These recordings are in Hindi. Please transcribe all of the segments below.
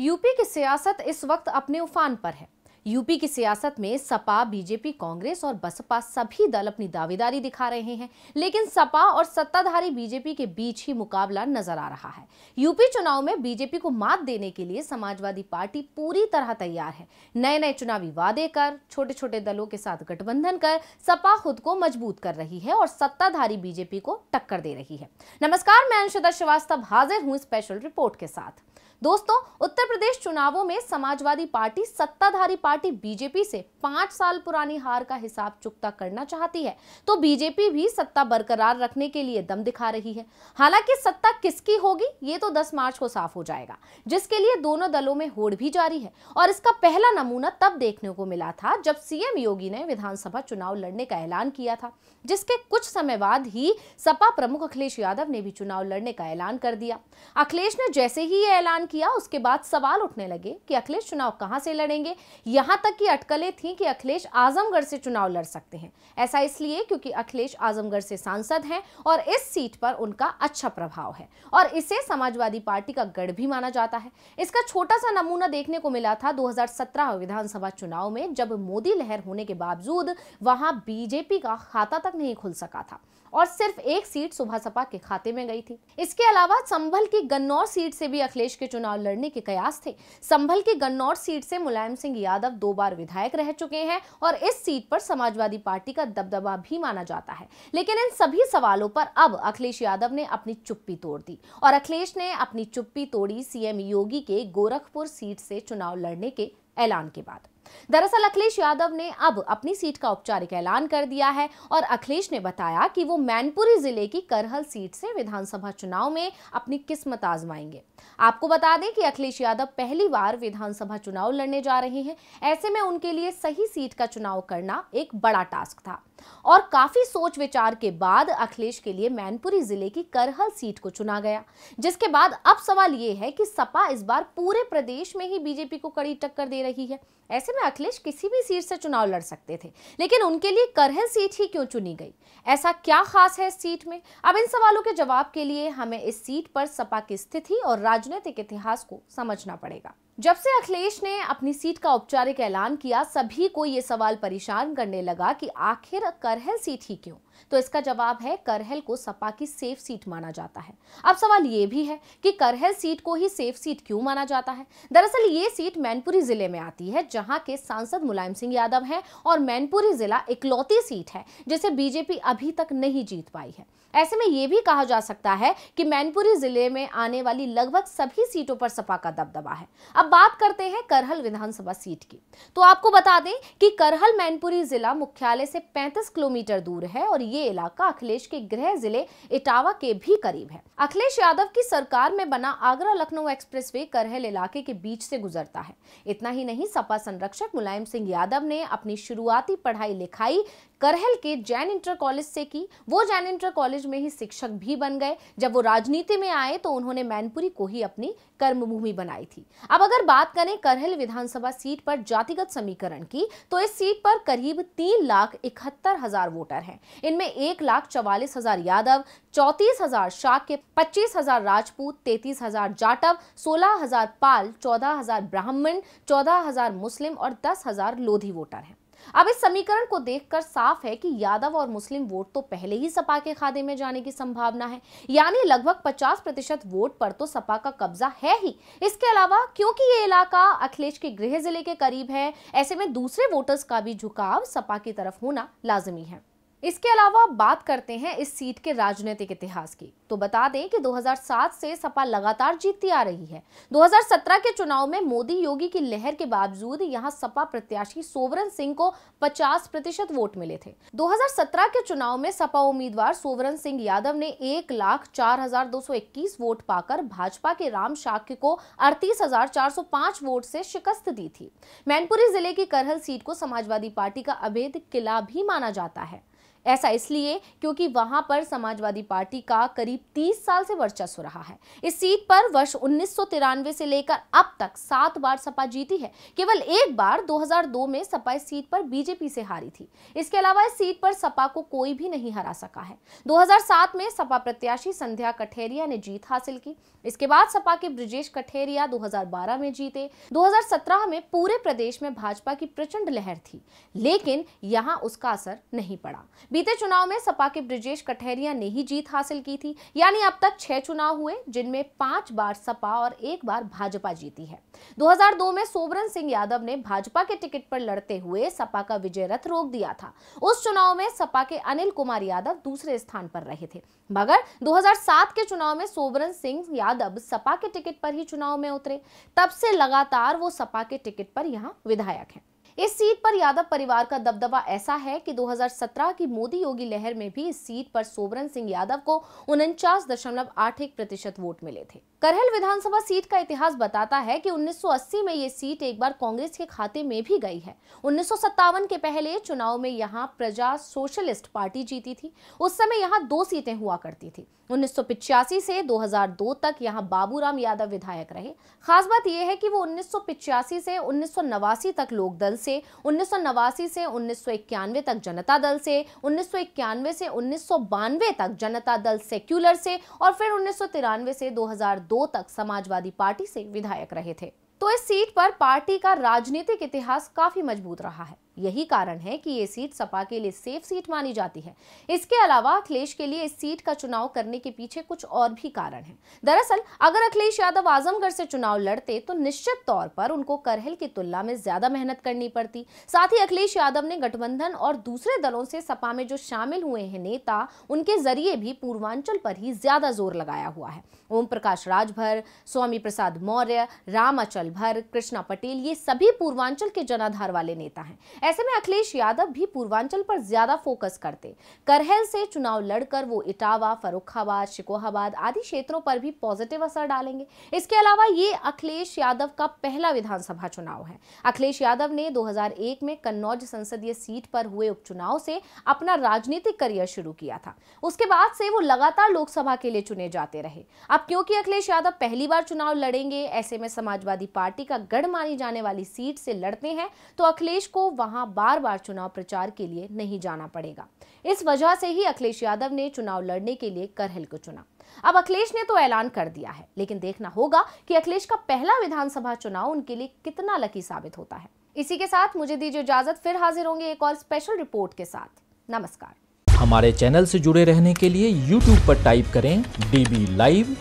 यूपी की सियासत इस वक्त अपने उफान पर है। यूपी की सियासत में सपा, बीजेपी, कांग्रेस और बसपा सभी दल अपनी दावेदारी दिखा रहे हैं, लेकिन सपा और सत्ताधारी बीजेपी के बीच ही मुकाबला नजर आ रहा है। यूपी चुनाव में बीजेपी को मात देने के लिए समाजवादी पार्टी पूरी तरह तैयार है। नए नए चुनावी वादे कर, छोटे छोटे दलों के साथ गठबंधन कर सपा खुद को मजबूत कर रही है और सत्ताधारी बीजेपी को टक्कर दे रही है। नमस्कार, मैं अंशुदा श्रीवास्तव हाजिर हूं स्पेशल रिपोर्ट के साथ। दोस्तों, उत्तर प्रदेश चुनावों में समाजवादी पार्टी सत्ताधारी पार्टी बीजेपी से 5 साल पुरानी हार का हिसाब चुकता करना चाहती है, तो बीजेपी भी सत्ता बरकरार रखने के लिए दम दिखा रही है। हालांकि सत्ता किसकी होगी ये तो 10 मार्च को साफ हो जाएगा, जिसके लिए दोनों दलों में होड़ भी जारी है। और इसका पहला नमूना तब देखने को मिला था जब सीएम योगी ने विधानसभा चुनाव लड़ने का ऐलान किया था, जिसके कुछ समय बाद ही सपा प्रमुख अखिलेश यादव ने भी चुनाव लड़ने का ऐलान कर दिया। अखिलेश ने जैसे ही ये ऐलान किया, उसके बाद सवाल उठने लगे कि अखिलेश चुनाव कहां से लड़ेंगे। यहां तक की अटकलें थीं कि अखिलेश आजमगढ़ से चुनाव लड़ सकते हैं। ऐसा इसलिए क्योंकि अखिलेश आजमगढ़ से सांसद हैं और इस सीट पर उनका अच्छा प्रभाव है और इसे समाजवादी पार्टी का गढ़ भी माना जाता है। इसका छोटा सा नमूना देखने को मिला था 2017 विधानसभा चुनाव में, जब मोदी लहर होने के बावजूद वहां बीजेपी का खाता तक नहीं खुल सका था और सिर्फ एक सीट सुबह सपा के खाते में गई थी। इसके अलावा संभल की गन्नौर सीट से भी अखिलेश के चुनाव लड़ने के कयास थे। संभल की गन्नौर सीट से मुलायम सिंह यादव 2 बार विधायक रह चुके हैं और इस सीट पर समाजवादी पार्टी का दबदबा भी माना जाता है। लेकिन इन सभी सवालों पर अब अखिलेश यादव ने अपनी चुप्पी तोड़ दी और अखिलेश ने अपनी चुप्पी तोड़ी सीएम योगी के गोरखपुर सीट से चुनाव लड़ने के ऐलान के बाद। दरअसल अखिलेश यादव ने अब अपनी सीट का औपचारिक ऐलान कर दिया है और अखिलेश ने बताया कि वो मैनपुरी जिले की करहल सीट से विधानसभा चुनाव में अपनी किस्मत आजमाएंगे। आपको बता दें कि अखिलेश यादव पहली बार विधानसभा चुनाव लड़ने जा रहे हैं। ऐसे में उनके लिए सही सीट का चुनाव करना एक बड़ा टास्क था और काफी सोच विचार के बाद अखिलेश के लिए मैनपुरी जिले की करहल सीट को चुना गया। जिसके बाद अब सवाल ये है कि सपा इस बार पूरे प्रदेश में ही बीजेपी को कड़ी टक्कर दे रही है। ऐसे में अखिलेश किसी भी सीट से चुनाव लड़ सकते थे, लेकिन उनके लिए करहल सीट ही क्यों चुनी गई? ऐसा क्या खास है इस सीट में? अब इन सवालों के जवाब के लिए हमें इस सीट पर सपा की स्थिति और राजनीतिक इतिहास को समझना पड़ेगा। जब से अखिलेश ने अपनी सीट का औपचारिक ऐलान किया, सभी को ये सवाल परेशान करने लगा कि आखिर करहल सीट ही क्यों? तो इसका जवाब है, करहल को सपा की सेफ सीट माना जाता है। अब सवाल ये भी है कि करहल सीट को ही सेफ सीट क्यों माना जाता है? दरअसल ये सीट मैनपुरी जिले में आती है, जहां के सांसद मुलायम सिंह यादव हैं और मैनपुरी जिला इकलौती सीट है जिसे बीजेपी अभी तक नहीं जीत पाई है। ऐसे में यह भी कहा जा सकता है कि मैनपुरी जिले में आने वाली लगभग सभी सीटों पर सपा का दबदबा है। अब बात करते हैं करहल विधानसभा सीट की। तो आपको बता दें कि करहल मैनपुरी जिला मुख्यालय से 35 किलोमीटर दूर है और ये इलाका अखिलेश के गृह जिले इटावा के भी करीब है। अखिलेश यादव की सरकार में बना आगरा लखनऊ एक्सप्रेसवे करहल इलाके के बीच से गुजरता है। इतना ही नहीं, सपा संरक्षक मुलायम सिंह यादव ने अपनी शुरुआती पढ़ाई लिखाई करहल के जैन इंटर कॉलेज से की। वो जैन इंटर कॉलेज में ही शिक्षक भी बन गए। जब वो राजनीति में आए तो उन्होंने मैनपुरी को ही अपनी कर्मभूमि बनाई थी। अब अगर बात करें करहल विधानसभा सीट पर जातिगत समीकरण की, तो इस सीट पर करीब 3,71,000 वोटर हैं। इनमें 1,44,000 यादव, 34,000 शाक्य, 25,000 राजपूत, 33,000 जाटव, 16,000 पाल, 14,000 ब्राह्मण, 14,000 मुस्लिम और 10,000 लोधी वोटर हैं। अब इस समीकरण को देखकर साफ है कि यादव और मुस्लिम वोट तो पहले ही सपा के खाते में जाने की संभावना है, यानी लगभग 50% वोट पर तो सपा का कब्जा है ही। इसके अलावा क्योंकि ये इलाका अखिलेश के गृह जिले के करीब है, ऐसे में दूसरे वोटर्स का भी झुकाव सपा की तरफ होना लाजमी है। इसके अलावा बात करते हैं इस सीट के राजनीतिक इतिहास की। तो बता दें कि 2007 से सपा लगातार जीतती आ रही है। 2017 के चुनाव में मोदी योगी की लहर के बावजूद यहां सपा प्रत्याशी सोवरन सिंह को 50% वोट मिले थे। 2017 के चुनाव में सपा उम्मीदवार सोवरन सिंह यादव ने 1,04,221 वोट पाकर भाजपा के राम शाक्य को 38,405 वोट से शिकस्त दी थी। मैनपुरी जिले की करहल सीट को समाजवादी पार्टी का अभेद किला भी माना जाता है। ऐसा इसलिए क्योंकि वहां पर समाजवादी पार्टी का करीब 30 साल से वर्चस्व रहा है। इस सीट पर वर्ष 1993 से लेकर अब तक 7 बार सपा जीती है। केवल एक बार 2002 में सपा इस सीट पर बीजेपी से हारी थी। इसके अलावा इस सीट पर सपा को कोई भी नहीं हरा सका है। 2007 में सपा प्रत्याशी संध्या कठेरिया ने जीत हासिल की। इसके बाद सपा के ब्रिजेश कठेरिया 2012 में जीते। 2017 में पूरे प्रदेश में भाजपा की प्रचंड लहर थी, लेकिन यहां उसका असर नहीं पड़ा। बीते चुनाव में सपा के ब्रिजेश कठेरिया ने ही जीत हासिल की थी। यानी अब तक 6 चुनाव हुए, जिनमें 5 बार सपा और 1 बार भाजपा जीती है। 2002 में सोबरन सिंह यादव ने भाजपा के टिकट पर लड़ते हुए सपा का विजय रथ रोक दिया था। उस चुनाव में सपा के अनिल कुमार यादव दूसरे स्थान पर रहे थे, मगर 2007 के चुनाव में सोबरन सिंह यादव सपा के टिकट पर ही चुनाव में उतरे। तब से लगातार वो सपा के टिकट पर यहां विधायक हैं। इस सीट पर यादव परिवार का दबदबा ऐसा है कि 2017 की मोदी योगी लहर में भी इस सीट पर सोबरन सिंह यादव को 49.81% वोट मिले थे। करहल विधानसभा सीट का इतिहास बताता है कि 1980 में ये सीट एक बार कांग्रेस के खाते में भी गई है। 1957 के पहले चुनाव में यहां प्रजा सोशलिस्ट पार्टी जीती थी। उस समय यहां 2 सीटें हुआ करती थी। 1985 से 2002 तक यहां बाबूराम यादव विधायक रहे। खास बात यह है कि वो 1985 से 1989 तक लोकदल से, 1989 से 1991 तक जनता दल से, 1991 से 1992 तक जनता दल सेक्युलर से और फिर 1993 से 2002 तक समाजवादी पार्टी से विधायक रहे थे। तो इस सीट पर पार्टी का राजनीतिक इतिहास काफी मजबूत रहा है। यही कारण है कि ये सीट सपा के लिए सेफ सीट मानी जाती है। इसके अलावा अखिलेश के लिए इस सीट का चुनाव करने के पीछे कुछ और भी कारण हैं। दरअसल अगर अखिलेश यादव आजमगढ़ से चुनाव लड़ते तो निश्चित तौर पर उनको करहल की तुलना में ज्यादा मेहनत करनी पड़ती। साथ ही अखिलेश यादव ने गठबंधन और दूसरे दलों से सपा में जो शामिल हुए हैं नेता, उनके जरिए भी पूर्वांचल पर ही ज्यादा जोर लगाया हुआ है। ओम प्रकाश राजभर, स्वामी प्रसाद मौर्य, राम अचल भर, कृष्णा पटेल, ये सभी पूर्वांचल के जनाधार वाले नेता हैं। ऐसे में अखिलेश यादव भी पूर्वांचल पर ज्यादा फोकस करते। करहल से चुनाव लड़कर वो इटावा, फर्रुखाबाद, शिकोहाबाद आदि क्षेत्रों पर भी पॉजिटिव असर डालेंगे। इसके अलावा ये अखिलेश यादव का पहला विधानसभा चुनाव है। अखिलेश यादव ने 2001 में कन्नौज संसदीय सीट पर हुए उपचुनाव से अपना राजनीतिक करियर शुरू किया था। उसके बाद से वो लगातार लोकसभा के लिए चुने जाते रहे। अब क्योंकि अखिलेश यादव पहली बार चुनाव लड़ेंगे, ऐसे में समाजवादी पार्टी का गढ़ मानी जाने वाली सीट से लड़ते हैं, तो अखिलेश को वहां बार बार चुनाव प्रचार के लिए नहीं जाना पड़ेगा। इस वजह से ही अखिलेश यादव ने चुनाव लड़ने के लिए करहल को चुना। अब अखिलेश ने तो ऐलान कर दिया है, लेकिन देखना होगा कि अखिलेश का पहला विधानसभा चुनाव उनके लिए कितना लकी साबित होता है। इसी के साथ मुझे दीजिए इजाजत, फिर हाजिर होंगे एक और स्पेशल रिपोर्ट के साथ। नमस्कार। हमारे चैनल से जुड़े रहने के लिए YouTube पर टाइप करें DB लाइव,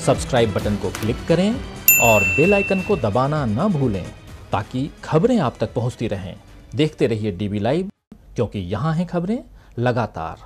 सब्सक्राइब बटन को क्लिक करें और बेल आइकन को दबाना न भूलें ताकि खबरें आप तक पहुंचती रहें। देखते रहिए DB लाइव, क्योंकि यहाँ हैं खबरें लगातार।